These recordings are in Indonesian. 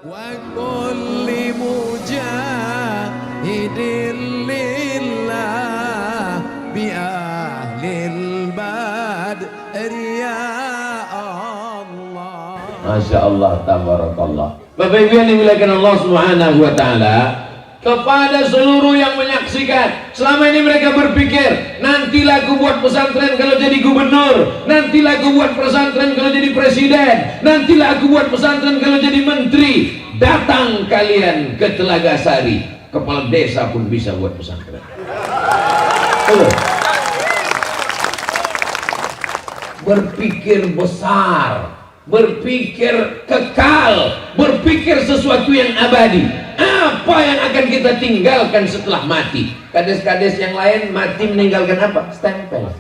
وكل مجاهد لله بأهل البدر يا الله. Masya Allah, tabarakallah. Bapak Ibu yang dimuliakan Allah Subhanahu wa Ta'ala, kepada seluruh yang menyaksikan, selama ini mereka berpikir, nantilah aku buat pesantren kalau jadi gubernur, nantilah aku buat pesantren kalau jadi presiden, nantilah aku buat pesantren kalau jadi menteri. Datang kalian ke Telaga Sari, kepala desa pun bisa buat pesantren. Berpikir besar, berpikir kekal, berpikir sesuatu yang abadi. Apa yang akan kita tinggalkan setelah mati? Kades-kades yang lain mati meninggalkan apa? Stempel.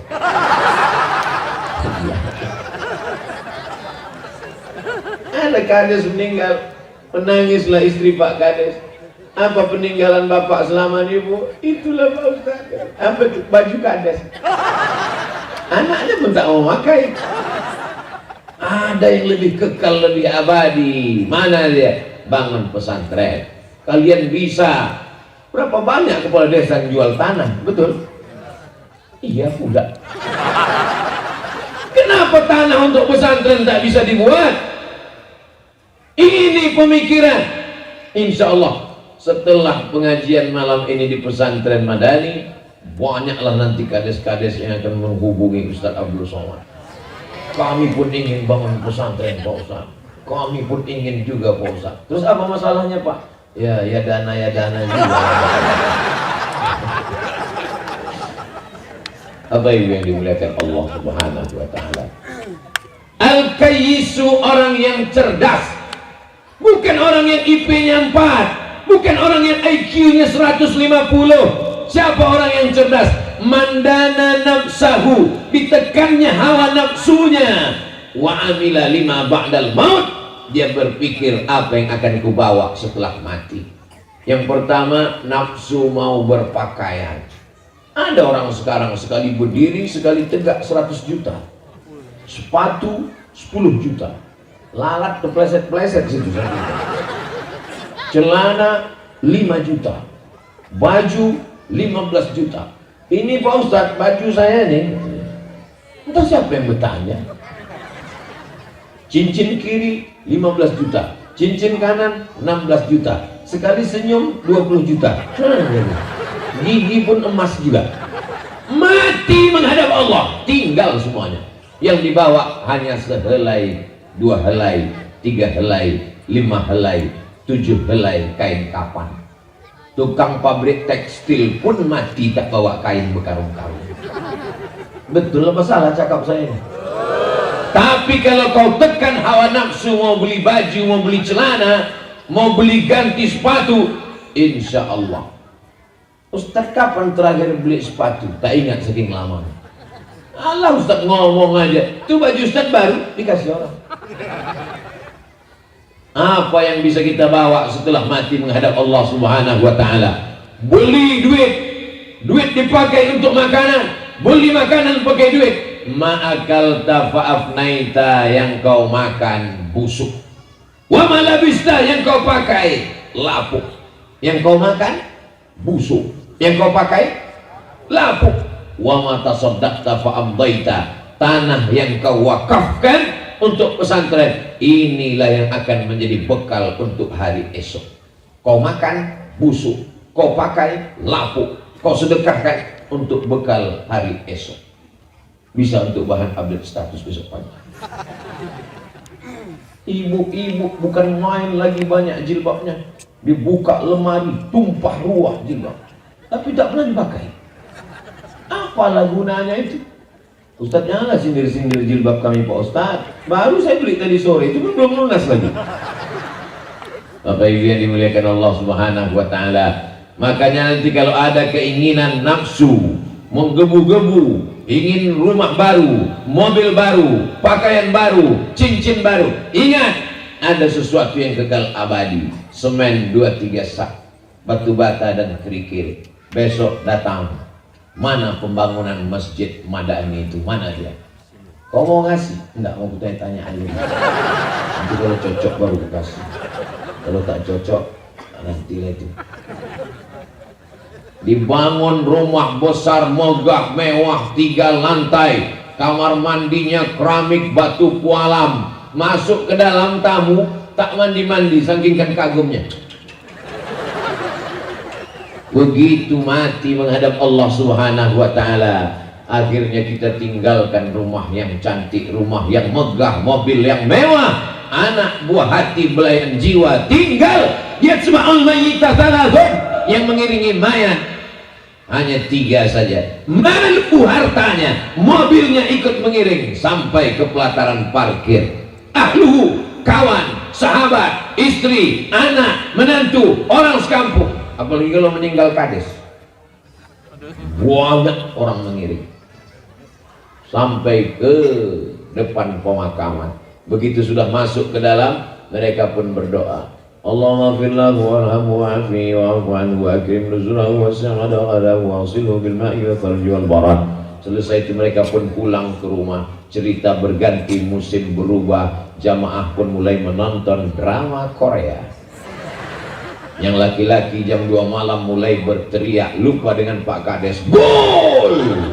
Ada kades meninggal, menangislah istri Pak Kades. Apa peninggalan Bapak selama ini, Bu? Itulah Pak Ustaz. Apa baju kades? Anaknya pun tak mau pakai. Ada yang lebih kekal, lebih abadi. Mana dia? Bangun pesantren. Kalian bisa. Berapa banyak kepala desa yang jual tanah? Betul? Iya pula. Kenapa tanah untuk pesantren tak bisa dibuat? Ini pemikiran. Insya Allah setelah pengajian malam ini di pesantren Madani, banyaklah nanti kades-kades yang akan menghubungi Ustaz Abdul Somad. Kami pun ingin bangun pesantren Pak Ustaz. Kami pun ingin juga Pak Ustaz. Terus apa masalahnya Pak? Ya dana juga. Apa yang dimuliakan Allah Subhanahu wa Ta'ala? Al-Kayyisu, orang yang cerdas, bukan orang yang IP-nya 4, bukan orang yang IQ-nya 150. Siapa orang yang cerdas? Mandana nafsahu, ditekannya hawa nafsunya, wa amila lima ba'dal maut, dia berpikir apa yang akan kubawa setelah mati. Yang pertama, nafsu mau berpakaian. Ada orang sekarang sekali berdiri sekali tegak 100 juta, sepatu 10 juta, lalat kepleset-pleset situ, celana 5 juta, baju 15 juta. Ini Pak Ustadz, baju saya nih, entah siapa yang bertanya. Cincin kiri 15 juta, cincin kanan 16 juta, sekali senyum 20 juta, gigi pun emas juga. Mati menghadap Allah, tinggal semuanya. Yang dibawa hanya sehelai, 2 helai, 3 helai, 5 helai, 7 helai kain kapan. Tukang pabrik tekstil pun mati tak bawa kain berkarung-karung. Betul apa salah cakap saya ini? Tapi kalau kau tekan hawa nafsu, mau beli baju, mau beli celana, mau beli ganti sepatu, insya Allah. Ustaz kapan terakhir beli sepatu? Tak ingat saking lama. Allah Ustaz ngomong aja, itu baju Ustaz baru dikasih orang. Apa yang bisa kita bawa setelah mati menghadap Allah Subhanahu wa Ta'ala? Beli duit, duit dipakai untuk makanan, beli makanan pakai duit. Ma'akal tafa'afnaita, yang kau makan busuk. Wa malabista, yang kau pakai lapuk. Yang kau makan busuk, yang kau pakai lapuk. Wa matasaddaqta fa'amdaita, tanah yang kau wakafkan untuk pesantren, inilah yang akan menjadi bekal untuk hari esok. Kau makan busuk, kau pakai lapuk, kau sedekahkan untuk bekal hari esok. Bisa untuk bahan update status besok pagi. Ibu-ibu bukan main lagi, banyak jilbabnya, dibuka lemari tumpah ruah jilbab, tapi tak pernah dipakai. Apalah gunanya itu? Ustaz janganlah sindir-sindir jilbab kami Pak Ustaz, baru saya beli tadi sore, itu pun belum lunas lagi. Bapak Ibu yang dimuliakan Allah Subhanahu wa Ta'ala, makanya nanti kalau ada keinginan nafsu menggebu-gebu, ingin rumah baru, mobil baru, pakaian baru, cincin baru, ingat ada sesuatu yang kekal abadi. Semen 2-3 sak, batu bata dan kerikil. Besok datang, mana pembangunan Masjid Madani itu, mana dia? Kau mau ngasih? Enggak, mau tanya-tanya aja. Nanti kalau cocok baru kasih. Kalau tak cocok nantilah itu. Dibangun rumah besar megah mewah 3 lantai, kamar mandinya keramik batu pualam. Masuk ke dalam tamu tak mandi-mandi saking kan kagumnya. Begitu mati menghadap Allah Subhanahu wa taala, akhirnya kita tinggalkan rumah yang cantik, rumah yang megah, mobil yang mewah, anak buah hati belayan jiwa tinggal. Yatba'ul mayyita thalathun, yang mengiringi mayat hanya 3 saja. Malu hartanya, mobilnya ikut mengiring sampai ke pelataran parkir. Ahluhu, kawan, sahabat, istri, anak, menantu, orang sekampung. Apalagi kalau meninggal kades, banyak orang mengiring sampai ke depan pemakaman. Begitu sudah masuk ke dalam, mereka pun berdoa, Allahumma ighfir lahu warhamhu wa'afihi wa'fu anhu wa akrim nuzulahu wasi' madkhalahu waghsilhu bil ma'i wal thalji wal barad. Selesai itu mereka pun pulang ke rumah. Cerita berganti, musim berubah, jamaah pun mulai menonton drama Korea. Yang laki-laki jam 2 malam mulai berteriak, lupa dengan Pak Kades, "Gol!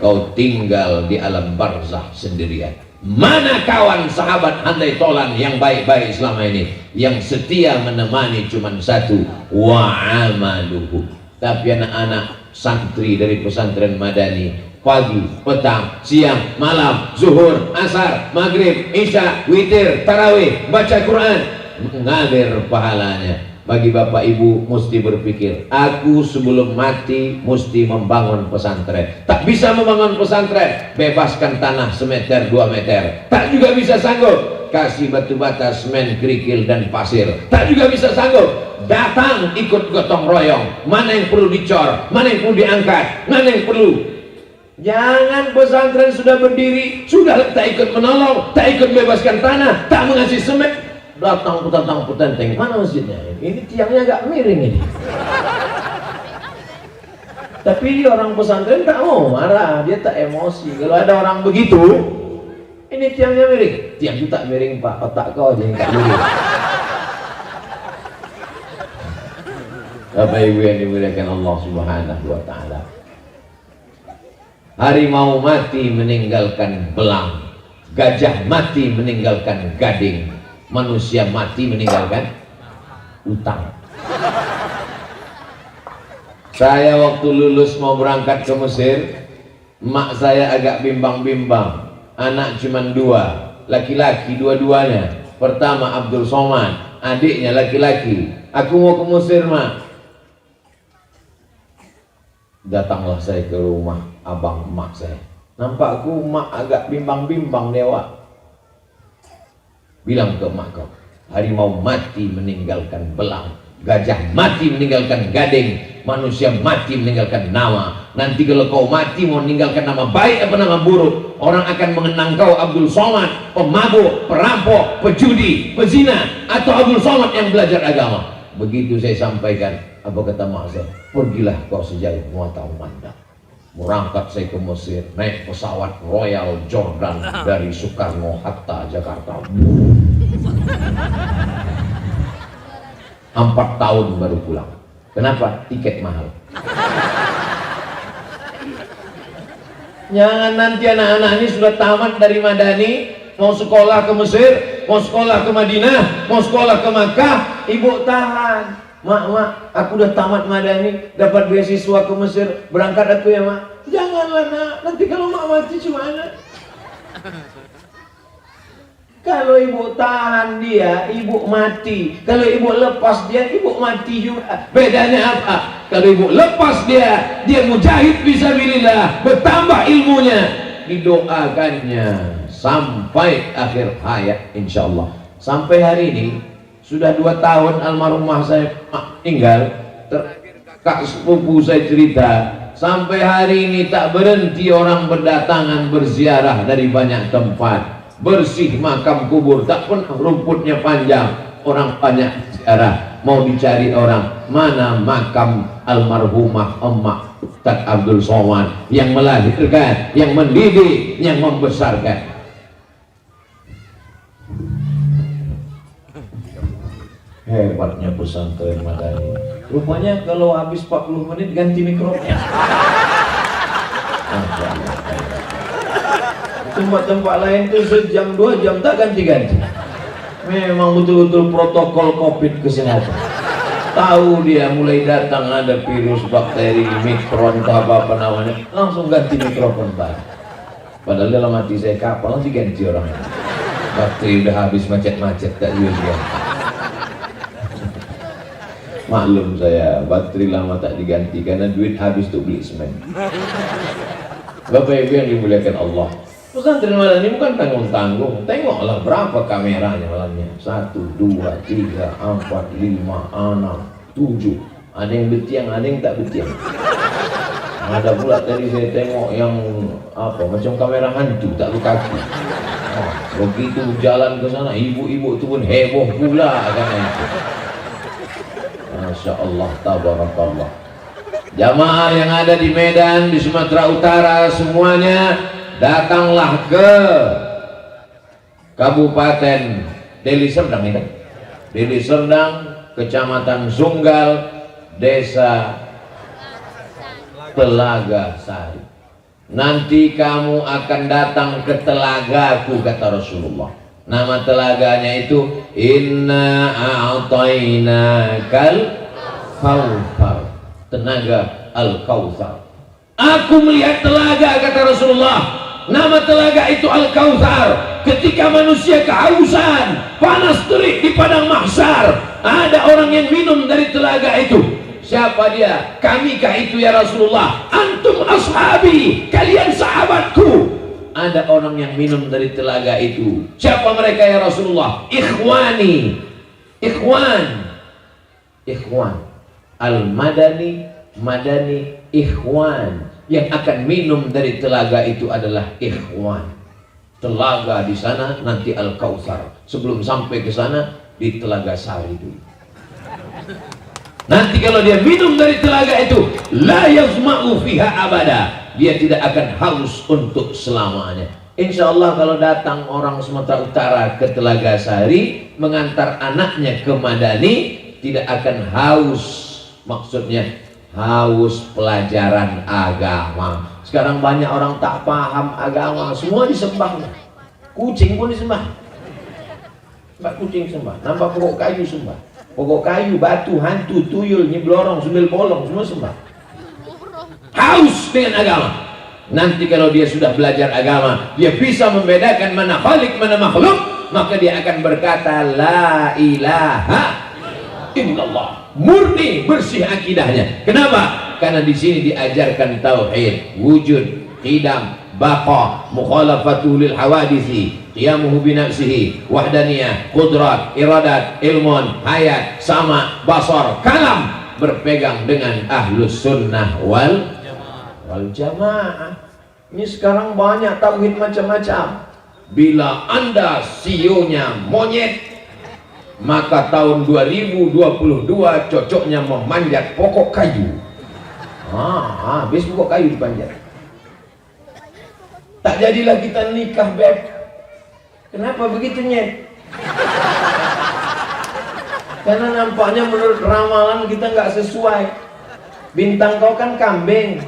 Kau tinggal di alam barzah sendirian." Mana kawan sahabat handai tolan yang baik-baik selama ini, yang setia menemani cuman satu, wa amaluhu. Tapi anak-anak santri dari pesantren Madani, pagi, petang, siang, malam, zuhur, asar, maghrib, isya, witir, tarawih, baca Quran, mengalir pahalanya. Bagi bapak ibu mesti berpikir, aku sebelum mati mesti membangun pesantren. Tak bisa membangun pesantren, bebaskan tanah semeter 2 meter, tak juga bisa sanggup. Kasih batu bata, semen, kerikil dan pasir, tak juga bisa sanggup. Datang ikut gotong royong, mana yang perlu dicor, mana yang perlu diangkat, mana yang perlu. Jangan pesantren sudah berdiri, sudah tak ikut menolong, tak ikut bebaskan tanah, tak mengasih semen, datang petenteng, mana masjidnya? Ini tiangnya agak miring ini. Tapi orang pesantren tak mau marah, dia tak emosi. Kalau ada orang begitu, ini tiangnya miring, tiang itu tak miring Pak, otak kau aja yang tak miring. Bapak ibu yang dimuliakan Allah Subhanahu wa taala, harimau mati meninggalkan belang, gajah mati meninggalkan gading, manusia mati meninggalkan utang. Saya waktu lulus mau berangkat ke Mesir, mak saya agak bimbang-bimbang. Anak cuma 2, laki-laki dua-duanya. Pertama Abdul Somad, adiknya laki-laki. Aku mau ke Mesir, mak. Datanglah saya ke rumah abang emak saya. Nampakku mak agak bimbang-bimbang dewa. Bilang ke emak kau, harimau mati meninggalkan belang, gajah mati meninggalkan gading, manusia mati meninggalkan nama. Nanti kalau kau mati mau meninggalkan nama baik apa nama buruk, orang akan mengenang kau Abdul Somad, pemabuk, perampok, pejudi, pezina, atau Abdul Somad yang belajar agama. Begitu saya sampaikan, apa kata mak saya? Pergilah kau sejauh mata memandang. Berangkat saya ke Mesir, naik pesawat Royal Jordan dari Soekarno-Hatta, Jakarta. 4 tahun baru pulang. Kenapa? Tiket mahal. Jangan nanti anak-anak ini sudah tamat dari Madani, mau sekolah ke Mesir, mau sekolah ke Madinah, mau sekolah ke Makkah, ibu tahan. Mak, aku udah tamat Madani, dapat beasiswa ke Mesir, berangkat aku ya mak. Janganlah nak, nanti kalau mak mati gimana? Kalau ibu tahan dia, ibu mati. Kalau ibu lepas dia, ibu mati juga. Bedanya apa? Kalau ibu lepas dia, dia mujahid fisabilillah, bertambah ilmunya, didoakannya sampai akhir hayat insyaallah. Sampai hari ini sudah 2 tahun almarhumah saya tinggal. Kak sepupu saya cerita, sampai hari ini tak berhenti orang berdatangan berziarah dari banyak tempat. Bersih makam kubur, tak pun rumputnya panjang, orang banyak ziarah. Mau dicari orang, mana makam almarhumah emak Ustaz Abdul Somad yang melahirkan, yang mendidik, yang membesarkan. Hebatnya pesantren Madani. Rupanya kalau habis 40 menit ganti mikrofonnya. Tempat-tempat lain tuh sejam 2 jam tak ganti-ganti. Memang betul-betul protokol COVID kesehatan. Tahu dia mulai datang ada virus, bakteri, mikron, apa namanya, langsung ganti mikrofon baru. Padahal dalam hati saya kapal langsung ganti orang. Bakteri udah habis macet-macet tak juga. Maklum saya, bakteri lama tak diganti karena duit habis untuk beli semen. Bapak Ibu yang dimuliakan Allah, pesantren Madani bukan tanggung-tanggung. Tengoklah berapa kameranya malamnya. 1, 2, 3, 4, 5, 6, 7. Ada yang betiang, ada yang tak betiang. Ada pula tadi saya tengok yang apa, macam kamera hantu tak berkaki. Begitu jalan ke sana, ibu-ibu itu pun heboh pula kan. Masya Allah, tabarakallah. Jamaah yang ada di Medan, di Sumatera Utara semuanya, datanglah ke Kabupaten Deli Serdang ini, Deli Serdang, Kecamatan Sunggal, Desa Telaga Sari. Nanti kamu akan datang ke telagaku, kata Rasulullah. Nama telaganya itu Inna a'tainakal kautsar, tenaga Al-Kautsar. Aku melihat telaga, kata Rasulullah. Nama telaga itu Al-Kautsar. Ketika manusia kehausan, panas terik di padang mahsyar, ada orang yang minum dari telaga itu. Siapa dia? Kamikah itu ya Rasulullah? Antum ashabi, kalian sahabatku. Ada orang yang minum dari telaga itu. Siapa mereka ya Rasulullah? Ikhwani, ikhwan, ikhwan. Al-Madani, Madani, ikhwan. Yang akan minum dari telaga itu adalah ikhwan. Telaga di sana nanti Al-Kautsar. Sebelum sampai ke sana di Telaga Sari dulu. Nanti kalau dia minum dari telaga itu, la yazma'u fiha abada, dia tidak akan haus untuk selamanya. Insya Allah kalau datang orang Sumatera Utara ke Telaga Sari mengantar anaknya ke Madani, tidak akan haus. Maksudnya haus pelajaran agama. Sekarang banyak orang tak paham agama, semua disembah. Kucing pun disembah. Mbak kucing sembah, nambah pokok kayu sembah. Pokok kayu, batu, hantu, tuyul, nyiblorong, sundel bolong, semua sembah. Haus dengan agama. Nanti kalau dia sudah belajar agama, dia bisa membedakan mana khalik, mana makhluk, maka dia akan berkata la ilaha illallah. Murni, bersih akidahnya. Kenapa? Karena di sini diajarkan tauhid, wujud, qidam, baqa, mukhalafatul lil hawadisi, qiyamuhu binafsihi, wahdaniyah, qudrat, iradat, ilmun, hayat, sama, basar, kalam, berpegang dengan ahlus sunnah wal jamaah. Ini sekarang banyak tauhid macam-macam. Bila Anda CEO-nya monyet, maka tahun 2022 cocoknya memanjat pokok kayu. Habis pokok kayu dipanjat. Tak jadilah kita nikah, Beb. Kenapa begitu, Nyet? Karena nampaknya menurut ramalan kita nggak sesuai. Bintang kau kan kambing,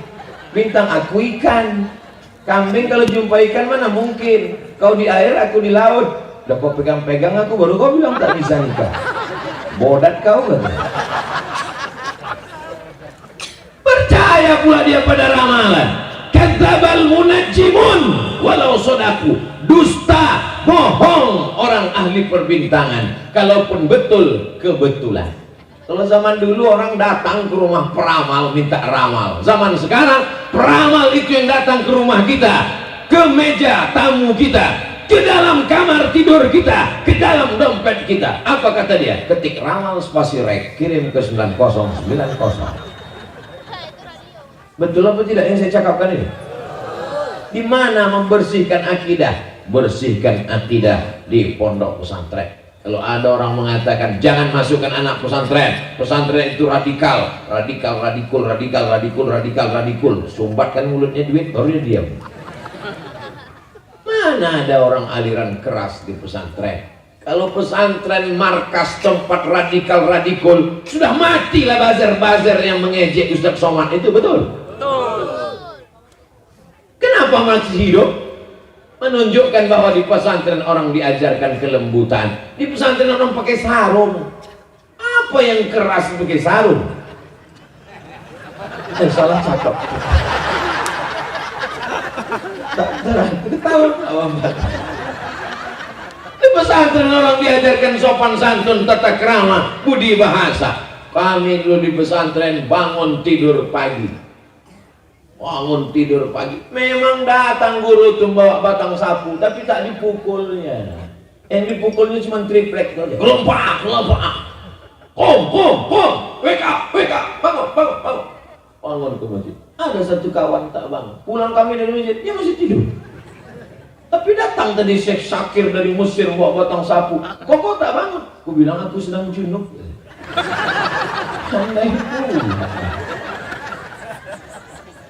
bintang aku ikan. Kambing kalau jumpa ikan mana mungkin. Kau di air, aku di laut. Udah kau pegang-pegang aku, baru kau bilang tak bisa nikah. Bodat kau kan? Percaya pula dia pada ramalan. Kadzabal munajjimun walau sodaku. Dusta, bohong orang ahli perbintangan. Kalaupun betul, kebetulan. Kalau zaman dulu orang datang ke rumah peramal minta ramal. Zaman sekarang peramal itu yang datang ke rumah kita, ke meja tamu kita, ke dalam kamar tidur kita, ke dalam dompet kita. Apa kata dia? Ketik ramal spasi rek, kirim ke 9090. Betul apa tidak yang saya cakapkan ini? Di mana membersihkan akidah? Bersihkan akidah di pondok pesantren. Kalau ada orang mengatakan jangan masukkan anak pesantren, pesantren itu radikal, radikul, sumbatkan mulutnya duit baru dia diam. Mana ada orang aliran keras di pesantren? Kalau pesantren markas tempat radikal sudah matilah bazar-bazar yang mengejek Ustaz Somad itu, betul? Betul. Kenapa masih hidup? Menunjukkan bahwa di pesantren orang diajarkan kelembutan. Di pesantren orang pakai sarung. Apa yang keras pakai sarung? Salah cakap. Tak ketawa. Di pesantren orang diajarkan sopan santun, tata krama, budi bahasa. Kami dulu di pesantren bangun tidur pagi. Memang datang guru tuh bawa batang sapu, tapi tak dipukulnya. Yang dipukulnya cuma triplek saja. Kelompak. Wake up, bangun. Bangun ke masjid. Ada satu kawan tak bangun. Pulang kami dari masjid, dia masih tidur. Tapi datang tadi Syekh Syakir dari Mesir bawa batang sapu. Kok tak bangun? Aku bilang aku sedang junub. Sampai itu.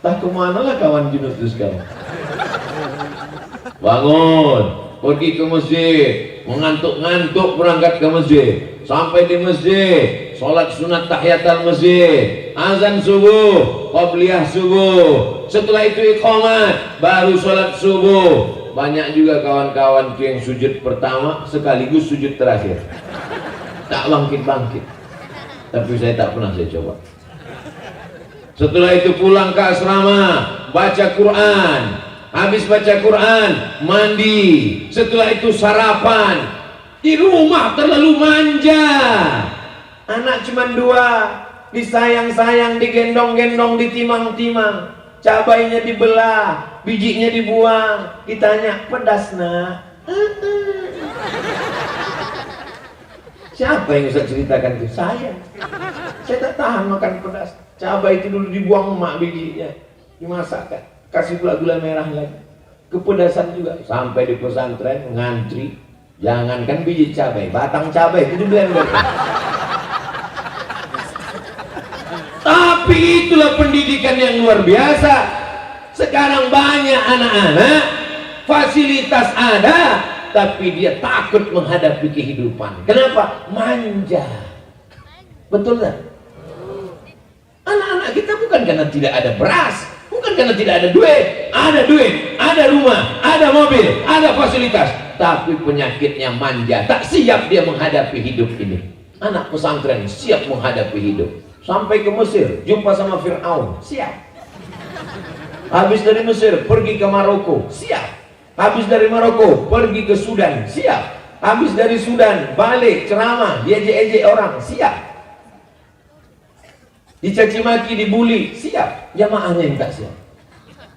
Tak kemana lah kawan junub itu sekarang. Bangun, pergi ke masjid, mengantuk-ngantuk berangkat ke masjid. Sampai di masjid, sholat sunat tahiyatul masjid, azan subuh, qabliyah subuh. Setelah itu iqamat, baru sholat subuh. Banyak juga kawan-kawan yang sujud pertama sekaligus sujud terakhir. Tak bangkit-bangkit. Tapi saya tak pernah saya coba. Setelah itu pulang ke asrama, baca Quran. Habis baca Quran, mandi. Setelah itu sarapan. Di rumah terlalu manja. Anak cuma 2, disayang-sayang, digendong-gendong, ditimang-timang. Cabainya dibelah, bijinya dibuang. Ditanya, pedas nak? Siapa yang bisa ceritakan itu? Saya tak tahan makan pedas. Cabai itu dulu dibuang emak bijinya, dimasakkan, kasih gula merah lagi. Kepedasan juga. Sampai di pesantren ngantri, jangankan biji cabai, batang cabai itu diblender. Tapi itulah pendidikan yang luar biasa. Sekarang banyak anak-anak, fasilitas ada, tapi dia takut menghadapi kehidupan. Kenapa? Manja. Betul tak? Anak-anak kita bukan karena tidak ada beras, bukan karena tidak ada duit, ada rumah, ada mobil, ada fasilitas, tapi penyakitnya manja, tak siap dia menghadapi hidup ini. Anak pesantren siap menghadapi hidup. Sampai ke Mesir, jumpa sama Fir'aun, siap. Habis dari Mesir, pergi ke Maroko, siap. Habis dari Maroko, pergi ke Sudan, siap. Habis dari Sudan, balik ceramah, diejek-ejek orang, siap. Dicaci maki, dibully, siap. Jamaahnya yang tak siap.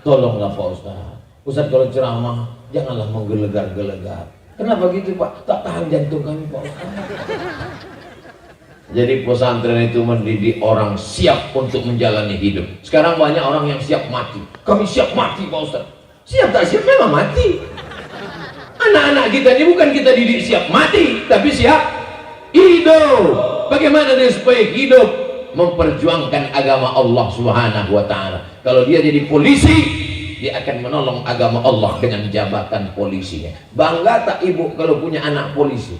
Tolonglah Pak Ustaz. Ustaz kalau ceramah, janganlah menggelegar-gelegar. Kenapa gitu Pak? Tak tahan jantung kami Pak Ustaz. Jadi pesantren itu mendidik orang siap untuk menjalani hidup. Sekarang banyak orang yang siap mati. Kami siap mati Pak Ustaz. Siap tak siap memang mati. Anak-anak kita ini bukan kita didik siap mati, tapi siap hidup. Bagaimana dia supaya hidup? Memperjuangkan agama Allah Subhanahu wa ta'ala. Kalau dia jadi polisi, dia akan menolong agama Allah dengan jabatan polisinya. Bangga tak ibu kalau punya anak polisi?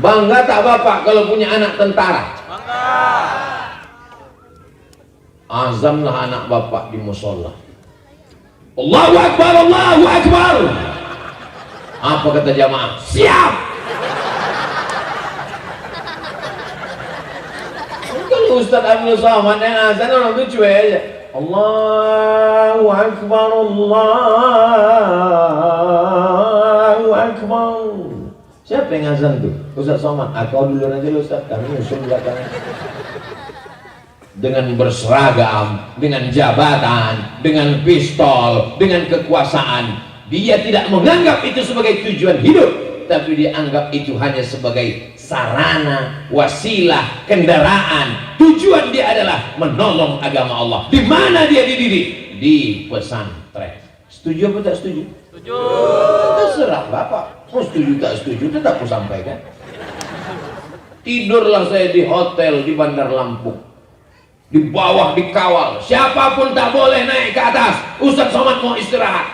Bangga tak bapak kalau punya anak tentara? Bangga. Azamlah anak bapak di musola. Allahu Akbar, Allahu Akbar. Apa kata jamaah? Siap. Kalau Ustaz Abdul Somad yang azan orang itu cuek aja. Allahu Akbar, Allahu Akbar. Siapa yang azan tuh? Ustaz Somad. Kau duluan aja Ustaz, kami nyusul belakangnya. Dengan berseragam, dengan jabatan, dengan pistol, dengan kekuasaan, dia tidak menganggap itu sebagai tujuan hidup, tapi dia anggap itu hanya sebagai sarana, wasilah, kendaraan. Tujuan dia adalah menolong agama Allah. Di mana dia dididik? Di pesantren. Setuju apa tak setuju? Setuju. Terserah Bapak. Mau setuju tak setuju, tetap aku sampaikan. Tidurlah saya di hotel di Bandar Lampung. Di bawah dikawal, siapapun tak boleh naik ke atas. Ustaz Somad mau istirahat.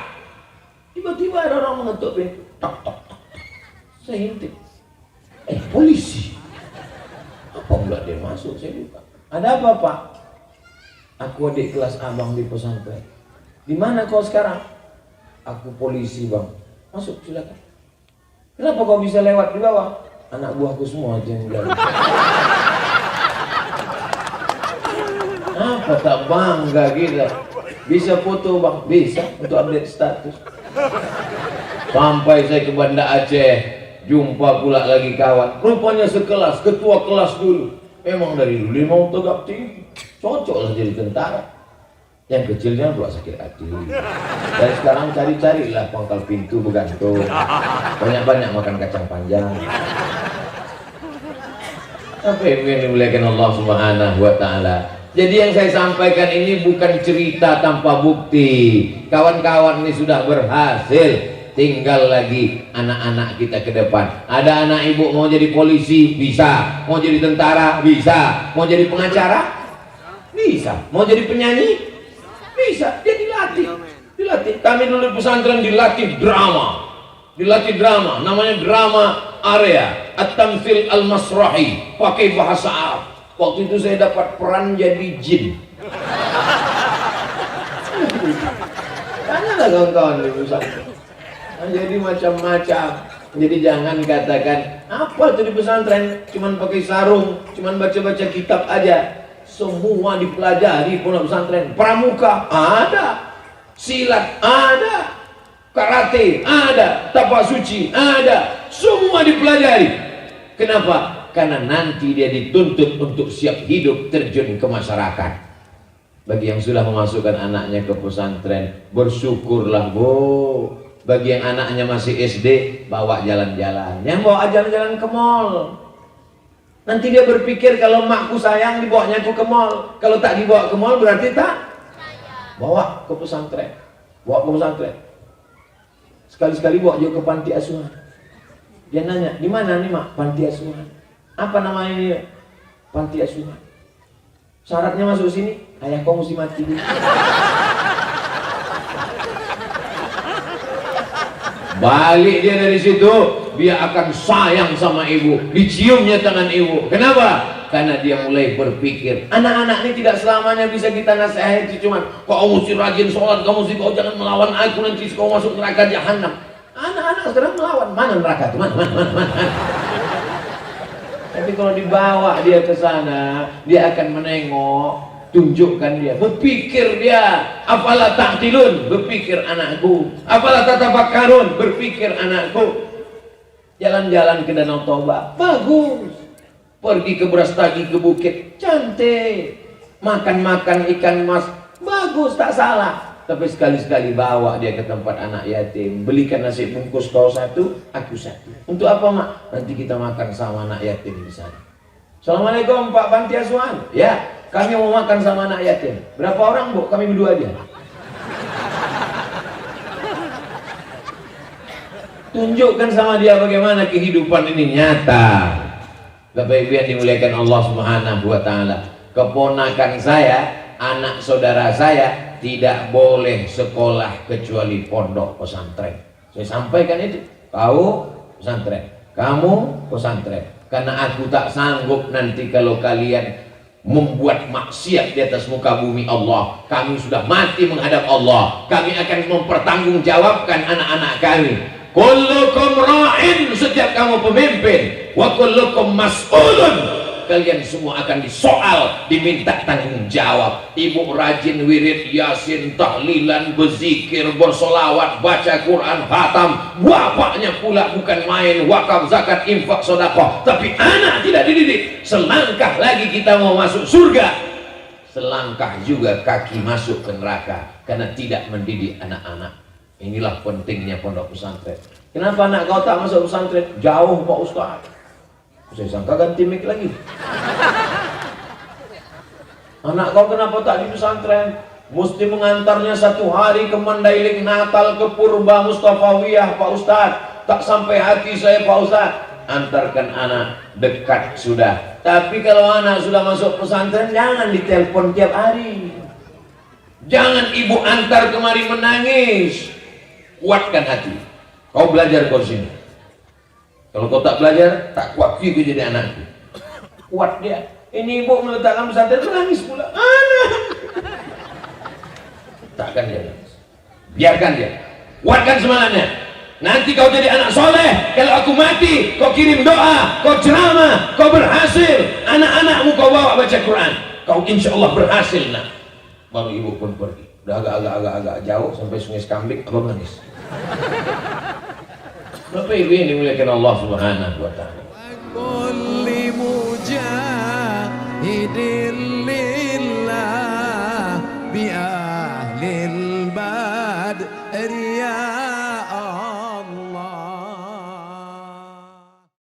Tiba-tiba ada orang mengetuk pintu. Tok, tok, tok. Saya intip. Polisi. Apa pula dia masuk? Saya buka. Ada apa, Pak? Aku adik kelas abang di pesantren. Di mana kau sekarang? Aku polisi, Bang. Masuk, silakan. Kenapa kau bisa lewat di bawah? Anak buahku semua aja yang jalan. Apa tak bangga kita? Bisa foto, Bang? Bisa, untuk update status. Sampai saya ke Banda Aceh, jumpa pula lagi kawan. Rupanya sekelas, ketua kelas dulu. Memang dari dulu dia mau tegak tinggi. Cocok lah jadi tentara. Yang kecilnya pula sakit hati. Dan sekarang cari-carilah pangkal pintu bergantung. Banyak-banyak makan kacang panjang. Apa yang dimuliakan Allah Subhanahu wa Ta'ala. Jadi yang saya sampaikan ini bukan cerita tanpa bukti. Kawan-kawan ini sudah berhasil. Tinggal lagi anak-anak kita ke depan. Ada anak ibu mau jadi polisi, bisa. Mau jadi tentara, bisa. Mau jadi pengacara, bisa. Mau jadi penyanyi, bisa. Dia dilatih. Kami dulu di pesantren dilatih drama. Namanya drama area At-Tamthil Al-Masrahi, pakai bahasa Arab. Waktu itu saya dapat peran jadi jin. Tanyalah kawan-kawan di pesantren. Jadi macam-macam. Jadi jangan katakan apa itu di pesantren cuman pakai sarung, cuman baca-baca kitab aja. Semua dipelajari pondok pesantren. Pramuka ada, silat ada, karate ada, tapak suci ada, semua dipelajari. Kenapa? Karena nanti dia dituntut untuk siap hidup terjun ke masyarakat. Bagi yang sudah memasukkan anaknya ke pesantren, bersyukurlah, Bu. Bagi yang anaknya masih SD, bawa jalan-jalan. Yang bawa jalan-jalan ke mall. Nanti dia berpikir kalau makku sayang dibawanya aku ke mall. Kalau tak dibawa ke mall berarti tak. Bawa ke pesantren. Sekali-sekali bawa juga ke panti asuhan. Dia nanya, di mana nih mak? Panti asuhan. Apa namanya ini? Panti asuhan. Syaratnya masuk sini, ayah kau mesti mati dulu. Balik dia dari situ, dia akan sayang sama ibu, diciumnya tangan ibu. Kenapa? Karena dia mulai berpikir, anak-anak ini tidak selamanya bisa kita nasihati cuman kau mesti rajin sholat, kau jangan melawan aku, nanti kau masuk neraka jahanam. Anak-anak sekarang melawan, mana neraka itu? Mana? Tapi kalau dibawa dia ke sana, dia akan menengok, tunjukkan dia, berpikir dia, apalah ta'tilun, berpikir anakku, apalah tatafakkarun, berpikir anakku. Jalan-jalan ke Danau Toba, bagus. Pergi ke Brastagi, ke bukit, cantik. Makan-makan ikan mas, bagus, tak salah. Tapi sekali-sekali bawa dia ke tempat anak yatim, belikan nasi bungkus kau satu, aku satu. Untuk apa mak? Nanti kita makan sama anak yatim di sana. Assalamualaikum Pak Panti Asuhan. Ya, kami mau makan sama anak yatim. Berapa orang Bu? Kami berdua aja. Tunjukkan sama dia bagaimana kehidupan ini nyata. Bapak Ibu yang dimuliakan Allah Subhanahu wa Ta'ala. Keponakan saya, anak saudara saya tidak boleh sekolah kecuali pondok pesantren. Saya sampaikan itu. Kau pesantren, kamu pesantren. Karena aku tak sanggup nanti kalau kalian membuat maksiat di atas muka bumi Allah. Kami sudah mati menghadap Allah. Kami akan mempertanggungjawabkan anak-anak kami. Kullukum ra'in, setiap kamu pemimpin, wa kullukum mas'ulun, kalian semua akan disoal, diminta tanggung jawab. Ibu rajin wirid, yasin, tahlilan, berzikir, bersolawat, baca Quran, khatam. Bapaknya pula bukan main, wakaf, zakat, infak, sedekah. Tapi anak tidak dididik. Selangkah lagi kita mau masuk surga, selangkah juga kaki masuk ke neraka karena tidak mendidik anak-anak. Inilah pentingnya pondok pesantren. Kenapa anak kau tak masuk pesantren? Jauh Pak Ustaz. Saya sangka ganti mic lagi. Anak kau kenapa tak di pesantren? Mesti mengantarnya satu hari ke Mandailing, Natal, ke Purba Mustafawiyah Pak Ustaz. Tak sampai hati saya Pak Ustaz. Antarkan anak, dekat sudah. Tapi kalau anak sudah masuk pesantren, jangan ditelepon tiap hari. Jangan ibu antar kemari menangis. kuatkan hati. Kau belajar kau sini. Kalau kau tak belajar, tak kuat kau jadi anakku. Kuat dia. Ini ibu meletakkan pesantren, menangis pula. Anak. Takkan dia nangis. Biarkan dia. Kuatkan semangatnya. Nanti kau jadi anak soleh. Kalau aku mati, kau kirim doa, kau ceramah, kau berhasil. Anak-anakmu kau bawa baca Quran. Kau insya Allah berhasil nak. Baru ibu pun pergi. Udah agak jauh sampai Sungai Skambik, abang nangis. Bapak ibu yang dimuliakan Allah Subhanahu wa ta'ala.